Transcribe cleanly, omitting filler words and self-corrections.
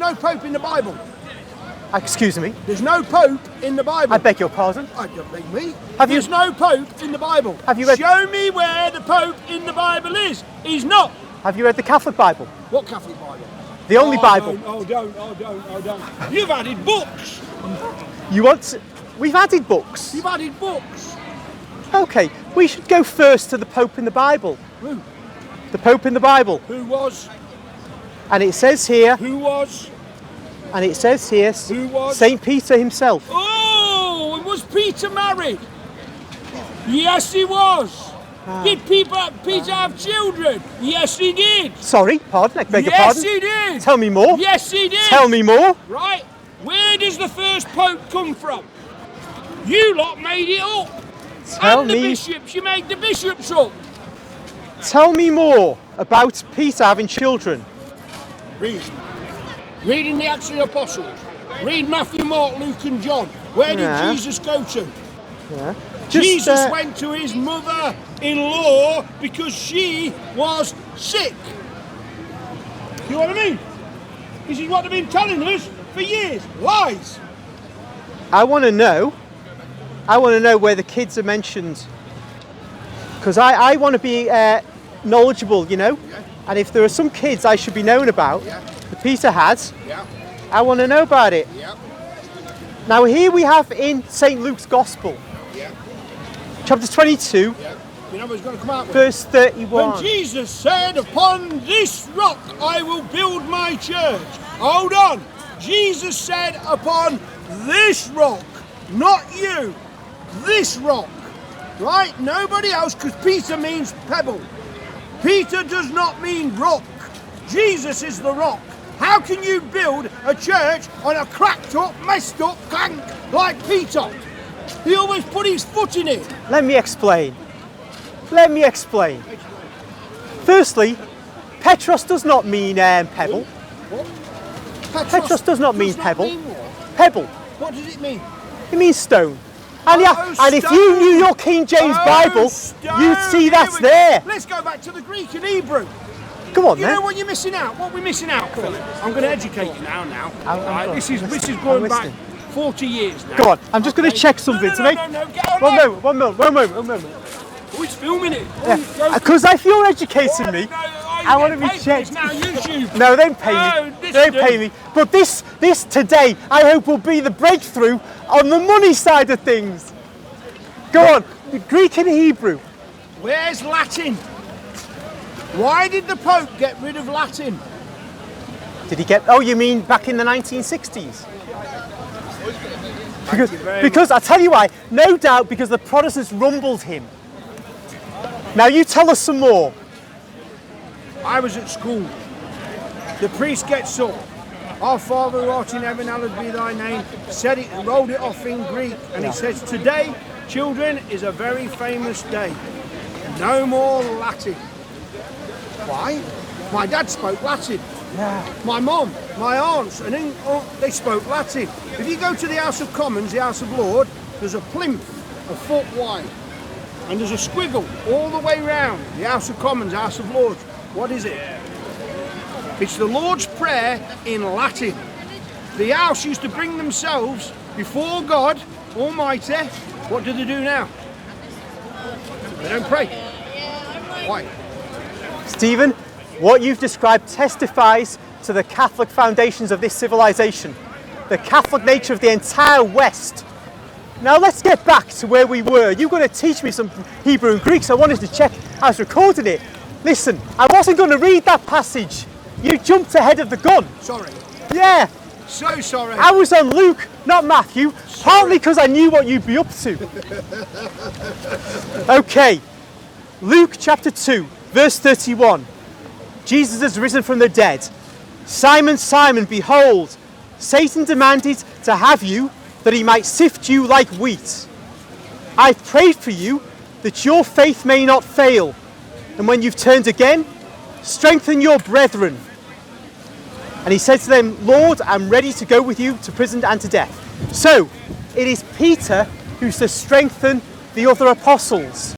no Pope in the Bible. Excuse me? There's no Pope in the Bible. I beg your pardon? I don't beg me. There's no Pope in the Bible. Have you read... Show me where the Pope in the Bible is. He's not. Have you read the Catholic Bible? What Catholic Bible? The only Bible. Don't. You've added books. You want to... We've added books. You've added books. Okay, we should go first to the Pope in the Bible. Who? The Pope in the Bible. Who was? And it says here... Who was? And it says here... Who was? St. Peter himself. Oh, was Peter married? Yes, he was. Did Peter have children? Yes, he did. Sorry, pardon, I beg your pardon. Yes, he did. Tell me more. Yes, he did. Tell me more. Right, where does the first Pope come from? You lot made it up. Tell and me. The bishops, you made the bishops up. Tell me more about Peter having children. Read. Reading the Acts of the Apostles. Read Matthew, Mark, Luke and John. Where did Jesus go to? Yeah. Jesus went to his mother-in-law because she was sick. You know what I mean? This is what they've been telling us for years. Lies. I want to know where the kids are mentioned. Because I want to be knowledgeable, you know? Yeah. And if there are some kids I should be known about, that Peter had, Yeah. I want to know about it. Yeah. Now here we have in St. Luke's Gospel, Yeah. chapter 22, Yeah. You know what he's going to come out with? verse 31. When Jesus said, upon this rock I will build my church. Hold on. Jesus said, upon this rock, not you. This rock. Right? Nobody else, because Peter means pebble. Peter does not mean rock. Jesus is the rock. How can you build a church on a cracked up, messed up tank like Peter? He always put his foot in it. Let me explain. Firstly, Petros does not mean pebble. What? Petros does not mean pebble. Mean what? Pebble. What does it mean? It means stone. And, Oh, and if you knew your King James Bible, you'd see that's there. Let's go back to the Greek and Hebrew. Come on, You then. know what you're missing out? What we're missing out, Philip? I'm going to educate you now. I'm Right, this is I'm going back listening. 40 years now. Go on, I'm just going to check something to make... No, get on One there. moment. Oh, he's filming it. Because if you're educating me, I want to be checked. Now YouTube. No, they don't pay No, me. this They don't pay do. me. But this today, I hope will be the breakthrough on the money side of things. Go on, the Greek and Hebrew. Where's Latin? Why did the Pope get rid of Latin? Did he get... Oh, you mean back in the 1960s? Because I'll tell you why. No doubt because the Protestants rumbled him. Now you tell us some more. I was at school. The priest gets up. Our Father who art in heaven, hallowed be thy name. Said it and rolled it off in Greek. And he says, today, children, is a very famous day. No more Latin. Why? My dad spoke Latin. Yeah. My mum, my aunts, and they spoke Latin. If you go to the House of Commons, the House of Lords, there's a plinth a foot wide. And there's a squiggle all the way round the House of Commons, House of Lords. What is it? It's the Lord's Prayer in Latin. The House used to bring themselves before God Almighty. What do they do now? They don't pray. Why? Stephen, what you've described testifies to the Catholic foundations of this civilization, the Catholic nature of the entire West. Now let's get back to where we were. You're going to teach me some Hebrew and Greek, so I wanted to check I was recording it. Listen, I wasn't going to read that passage. You jumped ahead of the gun. Sorry. Yeah. So sorry. I was on Luke, not Matthew, partly because I knew what you'd be up to. Okay, Luke chapter 2, verse 31. Jesus has risen from the dead. Simon, Simon, behold, Satan demanded to have you that he might sift you like wheat. I've prayed for you that your faith may not fail. And when you've turned again, strengthen your brethren. And he said to them, Lord, I'm ready to go with you to prison and to death. So, it is Peter who's to strengthen the other apostles.